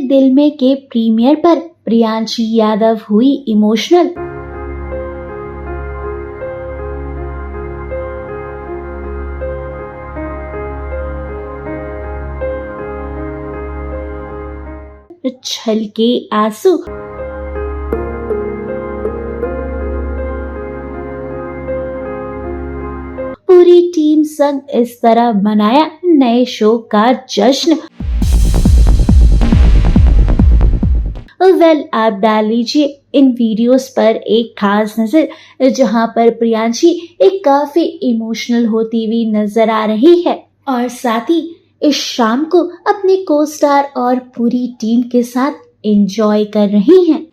दिल में के प्रीमियर पर प्रियांशी यादव हुई इमोशनल। छलके आंसू। पूरी टीम संग इस तरह मनाया नए शो का जश्न। आप डाल लीजिए इन वीडियोस पर एक खास नजर, जहां पर प्रियांशी एक काफी इमोशनल होती हुई नजर आ रही है और साथ ही इस शाम को अपने को स्टार और पूरी टीम के साथ एंजॉय कर रही हैं।